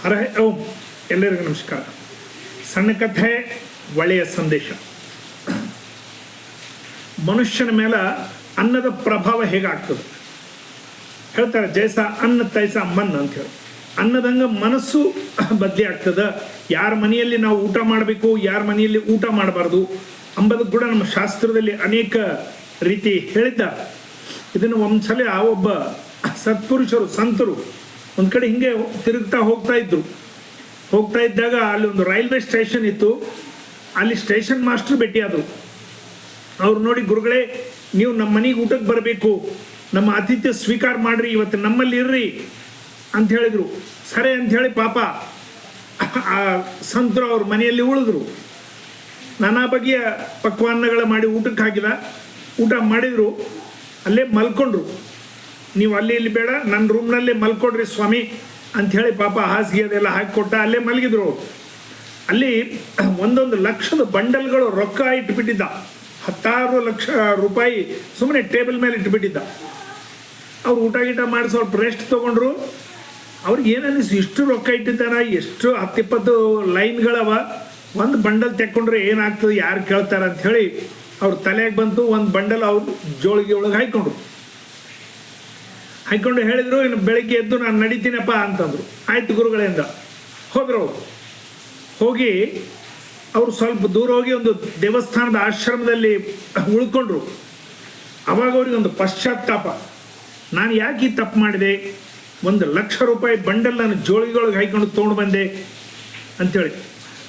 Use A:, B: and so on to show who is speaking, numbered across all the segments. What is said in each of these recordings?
A: ಹರ ಓಂ. ಎಲ್ಲರಿಗೂ ನಮಸ್ಕಾರ. ಸಣ್ಣ ಕಥೆ, ಒಳ್ಳೆಯ ಸಂದೇಶ. ಮನುಷ್ಯನ ಮೇಲೆ ಅನ್ನದ ಪ್ರಭಾವ ಹೇಗಾಗ್ತದೆ ಹೇಳ್ತಾರೆ. ಜೈಸ ಅನ್ನ ತೈಸ ಮನ್ ಅಂತ ಹೇಳಿ, ಅನ್ನದಂಗೆ ಮನಸ್ಸು ಬದಲಿ ಆಗ್ತದೆ. ಯಾರ ಮನೆಯಲ್ಲಿ ನಾವು ಊಟ ಮಾಡಬೇಕು, ಯಾರ ಮನೆಯಲ್ಲಿ ಊಟ ಮಾಡಬಾರ್ದು ಅಂಬುದಕ್ಕೆ ಕೂಡ ನಮ್ಮ ಶಾಸ್ತ್ರದಲ್ಲಿ ಅನೇಕ ರೀತಿ ಹೇಳಿದ್ದಾರೆ. ಇದನ್ನು ಒಂದ್ಸಲ ಒಬ್ಬ ಸತ್ಪುರುಷರು, ಸಂತರು ಒಂದು ಕಡೆ ಹಿಂಗೆ ತಿರುಗ್ತಾ ಹೋಗ್ತಾ ಇದ್ದಾಗ ಅಲ್ಲಿ ಒಂದು ರೈಲ್ವೆ ಸ್ಟೇಷನ್ ಇತ್ತು. ಅಲ್ಲಿ ಸ್ಟೇಷನ್ ಮಾಸ್ಟರ್ ಭೇಟಿಯಾದರು. ಅವ್ರು ನೋಡಿ, ಗುರುಗಳೇ, ನೀವು ನಮ್ಮ ಮನೆಗೆ ಊಟಕ್ಕೆ ಬರಬೇಕು, ನಮ್ಮ ಆತಿಥ್ಯ ಸ್ವೀಕಾರ ಮಾಡಿರಿ, ಇವತ್ತು ನಮ್ಮಲ್ಲಿ ಇರ್ರಿ ಅಂತ ಹೇಳಿದರು. ಸರಿ ಅಂಥೇಳಿ ಪಾಪ ಆ ಸಂತರು ಅವ್ರ ಮನೆಯಲ್ಲಿ ಉಳಿದ್ರು. ನಾನಾ ಬಗೆಯ ಪಕ್ವಾನ್ನಗಳ ಮಾಡಿ ಊಟಕ್ಕೆ ಹಾಕಿದ. ಊಟ ಮಾಡಿದರು, ಅಲ್ಲೇ ಮಲ್ಕೊಂಡ್ರು. ನೀವು ಅಲ್ಲಿ ಇಲ್ಲಿ ಬೇಡ, ನನ್ನ ರೂಮ್ನಲ್ಲೇ ಮಲ್ಕೊಡ್ರಿ ಸ್ವಾಮಿ ಅಂಥೇಳಿ ಪಾಪ ಹಾಸಿಗೆ ಅದೆಲ್ಲ ಹಾಕಿಕೊಟ್ಟ. ಅಲ್ಲೇ ಮಲಗಿದ್ರು. ಅಲ್ಲಿ 1 ಲಕ್ಷದ ಬಂಡಲ್ಗಳು ರೊಕ್ಕ ಇಟ್ಬಿಟ್ಟಿದ್ದ. 10 ಲಕ್ಷ ರೂಪಾಯಿ ಸುಮ್ಮನೆ ಟೇಬಲ್ ಮೇಲೆ ಇಟ್ಬಿಟ್ಟಿದ್ದ. ಅವ್ರು ಊಟ ಗೀಟ ಮಾಡಿ ಸ್ವಲ್ಪ ರೆಸ್ಟ್ ತೊಗೊಂಡ್ರು. ಅವ್ರಿಗೆ ಏನನ್ನಿಸ್ತು, ಇಷ್ಟು ರೊಕ್ಕ ಇಟ್ಟಿದ್ದಾನ, ಎಷ್ಟು 10-20 ಲೈನ್ಗಳವ, ಒಂದು ಬಂಡಲ್ ತೆಕ್ಕೊಂಡ್ರೆ ಏನಾಗ್ತದೆ, ಯಾರು ಕೇಳ್ತಾರೆ ಅಂಥೇಳಿ ಅವ್ರ ತಲೆಗೆ ಬಂತು. ಒಂದು ಬಂಡಲ್ ಅವ್ರು ಜೋಳಿಗೆ ಒಳಗೆ ಹಾಕ್ಕೊಂಡು ಹೇಳಿದರು, ಇನ್ನು ಬೆಳಗ್ಗೆ ಎದ್ದು ನಾನು ನಡೀತೀನಪ್ಪ ಅಂತಂದರು. ಆಯ್ತು ಗುರುಗಳಿಂದ ಹೋದರು. ಹೋಗಿ ಅವರು ಸ್ವಲ್ಪ ದೂರ ಹೋಗಿ ಒಂದು ದೇವಸ್ಥಾನದ ಆಶ್ರಮದಲ್ಲಿ ಉಳ್ಕೊಂಡ್ರು. ಅವಾಗ ಅವ್ರಿಗೆ ಒಂದು ಪಶ್ಚಾತ್ತಾಪ, ನಾನು ಯಾಕೆ ಈ ತಪ್ಪು ಮಾಡಿದೆ, 1 ಲಕ್ಷ ರೂಪಾಯಿ ಬಂಡಲ್ ನಾನು ಜೋಳಿಗೆಯೊಳಗೆ ಹಾಕ್ಕೊಂಡು ತೊಗೊಂಡು ಬಂದೆ ಅಂಥೇಳಿ.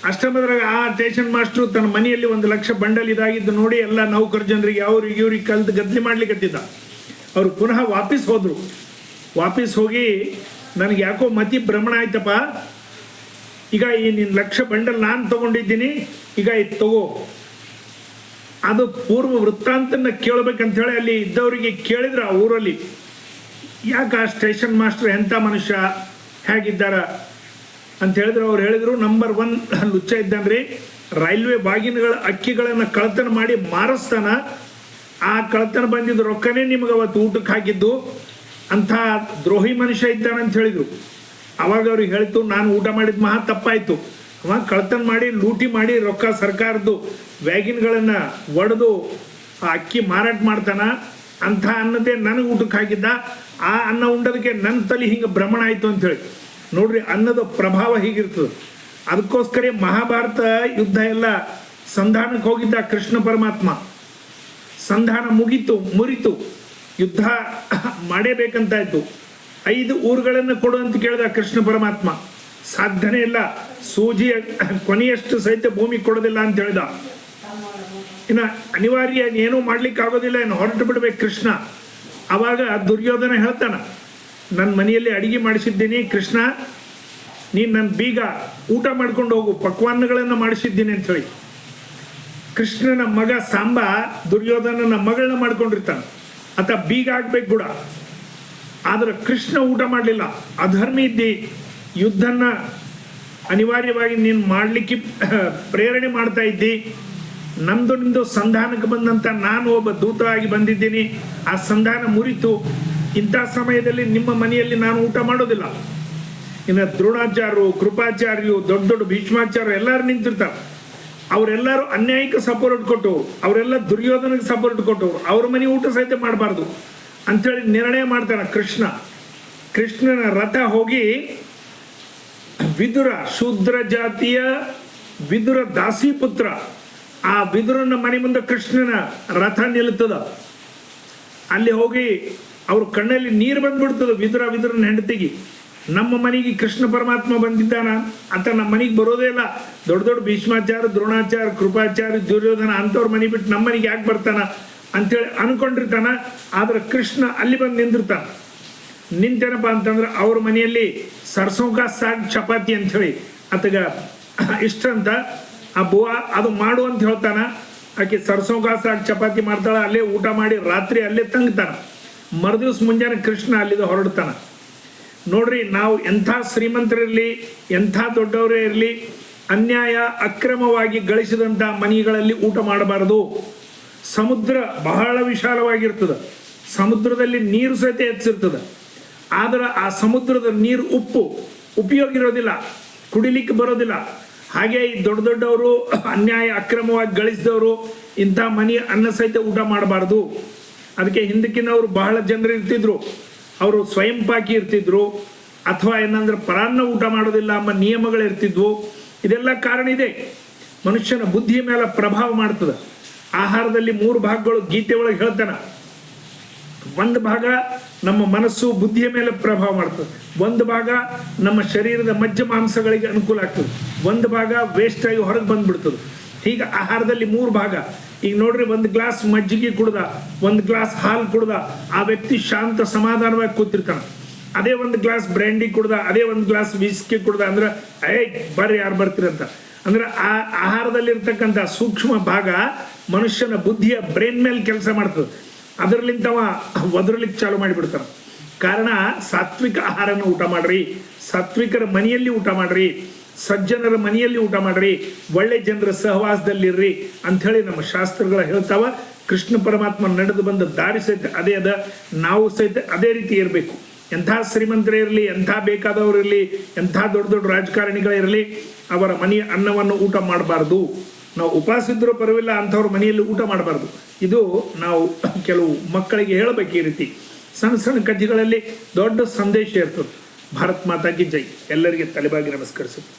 A: ಅಷ್ಟಮದ್ರಾಗ ಆ ಸ್ಟೇಷನ್ ಮಾಸ್ಟ್ರು ತನ್ನ ಮನೆಯಲ್ಲಿ 1 ಲಕ್ಷ ಬಂಡಲ್ ಇದಾಗಿದ್ದು ನೋಡಿ ಎಲ್ಲ ನೌಕರ ಜನರಿಗೆ ಅವ್ರಿಗೆ ಇವ್ರಿಗೆ ಕಲ್ತು ಗದ್ದಲಿ ಮಾಡ್ಲಿಕ್ಕತ್ತಿದ್ದ. ಅವರು ಪುನಃ ವಾಪಸ್ ಹೋಗಿ, ನನಗೆ ಯಾಕೋ ಮತಿ ಭ್ರಮಣ ಆಯ್ತಪ್ಪ, ಈಗ ಈ 1 ಲಕ್ಷ ಬಂಡಲ್ ನಾನು ತೊಗೊಂಡಿದ್ದೀನಿ, ಈಗ ಇದು ತಗೋ. ಅದು ಪೂರ್ವ ವೃತ್ತಾಂತನ ಕೇಳಬೇಕಂತೇಳಿ ಅಲ್ಲಿ ಇದ್ದವರಿಗೆ ಕೇಳಿದ್ರು. ಆ ಊರಲ್ಲಿ ಯಾಕೆ ಆ ಸ್ಟೇಷನ್ ಮಾಸ್ಟರ್ ಎಂಥ ಮನುಷ್ಯ, ಹೇಗಿದ್ದಾರ ಅಂತ ಹೇಳಿದ್ರು. ಅವ್ರು ಹೇಳಿದರು, ನಂಬರ್ 1 ಲುಚ್ಚ ಇದ್ದಾನ್ರಿ, ರೈಲ್ವೆ ಬಾಗಿನಗಳ ಅಕ್ಕಿಗಳನ್ನು ಕಳ್ತನ ಮಾಡಿ ಮಾರಿಸ್ತಾನ. ಆ ಕಳ್ತನ ಬಂದಿದ್ದು ರೊಕ್ಕನೇ ನಿಮಗೆ ಅವತ್ತು ಊಟಕ್ಕೆ ಹಾಕಿದ್ದು, ಅಂಥ ದ್ರೋಹಿ ಮನುಷ್ಯ ಇದ್ದಾನಂತ ಹೇಳಿದರು. ಅವಾಗ ಅವ್ರಿಗೆ ಹೇಳ್ತು, ನಾನು ಊಟ ಮಾಡಿದ ಮಹಾ ತಪ್ಪಾಯಿತು. ಅವಾಗ ಕಳ್ತನ ಮಾಡಿ ಲೂಟಿ ಮಾಡಿ ರೊಕ್ಕ ಸರ್ಕಾರದ್ದು ವ್ಯಾಗಿನ್ಗಳನ್ನು ಒಡೆದು ಆ ಅಕ್ಕಿ ಮಾರಾಟ ಮಾಡ್ತಾನ. ಅಂಥ ಅನ್ನದೇ ನನಗೆ ಊಟಕ್ಕೆ ಹಾಕಿದ್ದ. ಆ ಅನ್ನ ಉಂಡೋದಕ್ಕೆ ನನ್ನ ತಲೆ ಹಿಂಗೆ ಭ್ರಮಣ ಆಯಿತು ಅಂಥೇಳಿ. ನೋಡ್ರಿ, ಅನ್ನದ ಪ್ರಭಾವ ಹೀಗಿರ್ತದೆ. ಅದಕ್ಕೋಸ್ಕರ ಮಹಾಭಾರತ ಯುದ್ಧ ಎಲ್ಲ ಸಂಧಾನಕ್ಕೆ ಹೋಗಿದ್ದ ಕೃಷ್ಣ ಪರಮಾತ್ಮ. ಸಂಧಾನ ಮುರಿತು, ಯುದ್ಧ ಮಾಡೇಬೇಕಂತಾಯ್ತು. 5 ಊರುಗಳನ್ನು ಕೊಡು ಅಂತ ಕೇಳಿದ ಕೃಷ್ಣ ಪರಮಾತ್ಮ. ಸಾಧ್ಯನೇ ಇಲ್ಲ, ಸೂಜಿಯ ಕೊನೆಯಷ್ಟು ಸಹಿತ ಭೂಮಿ ಕೊಡೋದಿಲ್ಲ ಅಂತ ಹೇಳಿದ. ಇನ್ನು ಅನಿವಾರ್ಯ, ಏನೂ ಮಾಡ್ಲಿಕ್ಕೆ ಆಗೋದಿಲ್ಲ, ಇನ್ನು ಹೊರಟು ಬಿಡ್ಬೇಕು ಕೃಷ್ಣ. ಆವಾಗ ದುರ್ಯೋಧನ ಹೇಳ್ತಾನ, ನನ್ನ ಮನೆಯಲ್ಲಿ ಅಡಿಗೆ ಮಾಡಿಸಿದ್ದೀನಿ ಕೃಷ್ಣ, ನೀನು ನನ್ನ ಬೀಗ ಊಟ ಮಾಡ್ಕೊಂಡು ಹೋಗು, ಪಕ್ವಾನ್ನಗಳನ್ನು ಮಾಡಿಸಿದ್ದೀನಿ ಅಂಥೇಳಿ. ಕೃಷ್ಣನ ಮಗ ಸಾಂಬ ದುರ್ಯೋಧನನ ಮಗಳನ್ನ ಮಾಡ್ಕೊಂಡಿರ್ತಾನೆ. ಆತ ಬೀಗ ಆಗ್ಬೇಕು ಕೂಡ. ಆದರೆ ಕೃಷ್ಣ ಊಟ ಮಾಡಲಿಲ್ಲ. ಅಧರ್ಮಿ ಇದ್ದಿ, ಯುದ್ಧನ ಅನಿವಾರ್ಯವಾಗಿ ನೀನು ಮಾಡಲಿಕ್ಕೆ ಪ್ರೇರಣೆ ಮಾಡ್ತಾ ಇದ್ದಿ. ನಿಮ್ಮದು ಸಂಧಾನಕ್ಕೆ ಬಂದಂಥ ನಾನು ಒಬ್ಬ ದೂತ ಆಗಿ ಬಂದಿದ್ದೀನಿ. ಆ ಸಂಧಾನ ಮುರಿತು. ಇಂಥ ಸಮಯದಲ್ಲಿ ನಿಮ್ಮ ಮನೆಯಲ್ಲಿ ನಾನು ಊಟ ಮಾಡೋದಿಲ್ಲ. ಇನ್ನು ದ್ರೋಣಾಚಾರ್ಯರು, ಕೃಪಾಚಾರ್ಯರು, ದೊಡ್ಡ ಭೀಷ್ಮಾಚಾರ್ಯರು ಎಲ್ಲರೂ ನಿಂತಿರ್ತಾರೆ. ಅವರೆಲ್ಲರೂ ಅನ್ಯಾಯಕ್ಕೆ ಸಪೋರ್ಟ್ ಕೊಟ್ಟವರು, ಅವರೆಲ್ಲ ದುರ್ಯೋಧನಕ್ಕೆ ಸಪೋರ್ಟ್ ಕೊಟ್ಟವರು. ಅವ್ರ ಮನೆ ಊಟ ಸಹಿತ ಮಾಡಬಾರ್ದು ಅಂಥೇಳಿ ನಿರ್ಣಯ ಮಾಡ್ತಾನೆ ಕೃಷ್ಣ. ಕೃಷ್ಣನ ರಥ ಹೋಗಿ ವಿದುರ, ಶೂದ್ರ ಜಾತಿಯ ವಿದುರ ದಾಸಿ ಪುತ್ರ, ಆ ವಿದುರನ ಮನೆ ಮುಂದೆ ಕೃಷ್ಣನ ರಥ ನಿಲ್ತದ. ಅಲ್ಲಿ ಹೋಗಿ ಅವ್ರ ಕಣ್ಣಲ್ಲಿ ನೀರು ಬಂದ್ಬಿಡ್ತದೆ. ವಿದುರನ ಹೆಂಡತಿಗೆ, ನಮ್ಮ ಮನೆಗೆ ಕೃಷ್ಣ ಪರಮಾತ್ಮ ಬಂದಿದ್ದಾನ ಅಂತ ನಮ್ಮ ಮನೆಗೆ ಬರೋದೇ ಇಲ್ಲ. ದೊಡ್ಡ ಭೀಷ್ಮಾಚಾರ್ಯ, ದ್ರೋಣಾಚಾರ್ಯ, ಕೃಪಾಚಾರ್ಯ, ದುರ್ಯೋಧನ ಅಂಥವ್ರ ಮನೆ ಬಿಟ್ಟು ನಮ್ಮ ಮನೆಗೆ ಯಾಕೆ ಬರ್ತಾನ ಅಂಥೇಳಿ ಅನ್ಕೊಂಡಿರ್ತಾನ. ಆದ್ರೆ ಕೃಷ್ಣ ಅಲ್ಲಿ ಬಂದು ನಿಂತೇನಪ್ಪ ಅಂತಂದ್ರೆ ಅವ್ರ ಮನೆಯಲ್ಲಿ ಸರ್ಸೋಂಕಾ ಸಾಗ್ ಚಪಾತಿ ಅಂಥೇಳಿ ಆತಗ ಇಷ್ಟ ಅಂತ. ಆ ಬುವ ಅದು ಮಾಡು ಅಂತ ಹೇಳ್ತಾನ. ಆಕೆ ಸರ್ಸೋಂಕಾ ಸಾಗ್ ಚಪಾತಿ ಮಾಡ್ತಾಳೆ. ಅಲ್ಲೇ ಊಟ ಮಾಡಿ ರಾತ್ರಿ ಅಲ್ಲೇ ತಂಗ್ತಾನ. ಮರುದಿವ್ಸ ಮುಂಜಾನೆ ಕೃಷ್ಣ ಅಲ್ಲಿಂದ ಹೊರಡ್ತಾನ. ನೋಡ್ರಿ, ನಾವು ಎಂಥ ಶ್ರೀಮಂತರಿರಲಿ, ಎಂಥ ದೊಡ್ಡವರೇ ಇರಲಿ, ಅನ್ಯಾಯ ಅಕ್ರಮವಾಗಿ ಗಳಿಸಿದಂಥ ಮನೆಗಳಲ್ಲಿ ಊಟ ಮಾಡಬಾರ್ದು. ಸಮುದ್ರ ಬಹಳ ವಿಶಾಲವಾಗಿರ್ತದೆ. ಸಮುದ್ರದಲ್ಲಿ ನೀರು ಸಹಿತ ಹೆಚ್ಚಿರ್ತದೆ. ಆದರೆ ಆ ಸಮುದ್ರದ ನೀರು ಉಪ್ಪು, ಉಪಯೋಗ ಇರೋದಿಲ್ಲ, ಕುಡಿಲಿಕ್ಕೆ ಬರೋದಿಲ್ಲ. ಹಾಗೆ ಈ ದೊಡ್ಡ ದೊಡ್ಡವರು ಅನ್ಯಾಯ ಅಕ್ರಮವಾಗಿ ಗಳಿಸಿದವರು ಇಂಥ ಮನೆ ಅನ್ನ ಸಹಿತ ಊಟ ಮಾಡಬಾರ್ದು. ಅದಕ್ಕೆ ಹಿಂದಕ್ಕಿನವರು ಬಹಳ ಜನರು ಇರ್ತಿದ್ರು, ಅವರು ಸ್ವಯಂ ಪಾಕಿ ಇರ್ತಿದ್ರು, ಅಥವಾ ಏನಂದ್ರೆ ಪರಾನ್ನ ಊಟ ಮಾಡೋದಿಲ್ಲ ಎಂಬ ನಿಯಮಗಳು ಇರ್ತಿದ್ವು. ಇದೆಲ್ಲ ಕಾರಣ ಇದೆ, ಮನುಷ್ಯನ ಬುದ್ಧಿಯ ಮೇಲೆ ಪ್ರಭಾವ ಮಾಡ್ತದೆ. ಆಹಾರದಲ್ಲಿ 3 ಭಾಗಗಳು ಗೀತೆ ಒಳಗೆ ಹೇಳ್ತಾನೆ. ಒಂದು ಭಾಗ ನಮ್ಮ ಮನಸ್ಸು ಬುದ್ಧಿಯ ಮೇಲೆ ಪ್ರಭಾವ ಮಾಡ್ತದೆ, ಒಂದು ಭಾಗ ನಮ್ಮ ಶರೀರದ ಮಜ್ಜ ಮಾಂಸಗಳಿಗೆ ಅನುಕೂಲ ಆಗ್ತದೆ, ಒಂದು ಭಾಗ ವೇಸ್ಟ್ ಆಗಿ ಹೊರಗೆ ಬಂದ್ಬಿಡ್ತದೆ. ಹೀಗೆ ಆಹಾರದಲ್ಲಿ 3 ಭಾಗ. ಈಗ ನೋಡ್ರಿ, ಒಂದು ಗ್ಲಾಸ್ ಮಜ್ಜಿಗೆ ಕುಡ್ದ, ಒಂದು ಗ್ಲಾಸ್ ಹಾಲು ಕುಡ್ದ, ಆ ವ್ಯಕ್ತಿ ಶಾಂತ ಸಮಾಧಾನವಾಗಿ ಕೂತಿರ್ತಾನೆ. ಅದೇ ಒಂದು ಗ್ಲಾಸ್ ಬ್ರ್ಯಾಂಡಿ ಕುಡ್ದ, ಅದೇ ಒಂದು ಗ್ಲಾಸ್ ವಿಸ್ಕಿ ಕುಡ್ದ ಅಂದ್ರೆ ಬರ್ರಿ ಯಾರು ಬರ್ತೀರಂತ. ಅಂದ್ರೆ ಆ ಆಹಾರದಲ್ಲಿರ್ತಕ್ಕಂಥ ಸೂಕ್ಷ್ಮ ಭಾಗ ಮನುಷ್ಯನ ಬುದ್ಧಿಯ ಬ್ರೈನ್ ಮೇಲೆ ಕೆಲಸ ಮಾಡ್ತದೆ. ಅದರಲ್ಲಿಂತವ ಒದರ್ಲಿಕ್ಕೆ ಚಾಲು ಮಾಡಿಬಿಡ್ತಾನೆ. ಕಾರಣ ಸಾತ್ವಿಕ ಆಹಾರನ ಊಟ ಮಾಡ್ರಿ, ಸಾತ್ವಿಕರ ಮನೆಯಲ್ಲಿ ಊಟ ಮಾಡ್ರಿ, ಸಜ್ಜನರ ಮನೆಯಲ್ಲಿ ಊಟ ಮಾಡ್ರಿ, ಒಳ್ಳೆ ಜನರ ಸಹವಾಸದಲ್ಲಿರ್ರಿ ಅಂಥೇಳಿ ನಮ್ಮ ಶಾಸ್ತ್ರಗಳು ಹೇಳ್ತಾವ. ಕೃಷ್ಣ ಪರಮಾತ್ಮ ನಡೆದು ಬಂದ ದಾರಿ ಸಹಿತ ಅದೇ ಅದ. ನಾವು ಸಹಿತ ಅದೇ ರೀತಿ ಇರಬೇಕು. ಎಂಥ ಶ್ರೀಮಂತರೇ ಇರಲಿ, ಎಂಥ ಬೇಕಾದವರು ಇರಲಿ, ಎಂಥ ದೊಡ್ಡ ದೊಡ್ಡ ರಾಜಕಾರಣಿಗಳಿರಲಿ, ಅವರ ಮನೆಯ ಅನ್ನವನ್ನು ಊಟ ಮಾಡಬಾರ್ದು. ನಾವು ಉಪವಾಸ ಇದ್ರೂ ಪರವಾಗಿಲ್ಲ, ಅಂಥವ್ರ ಮನೆಯಲ್ಲಿ ಊಟ ಮಾಡಬಾರ್ದು. ಇದು ನಾವು ಕೆಲವು ಮಕ್ಕಳಿಗೆ ಹೇಳಬೇಕು. ಈ ರೀತಿ ಸಣ್ಣ ಸಣ್ಣ ಕಜ್ಜಿಗಳಲ್ಲಿ ದೊಡ್ಡ ಸಂದೇಶ ಇರ್ತದೆ. ಭಾರತ್ ಮಾತಾ ಕಿ ಜೈ. ಎಲ್ಲರಿಗೆ ತಲೆಬಾಗಿ ನಮಸ್ಕರಿಸುತ್ತೆ.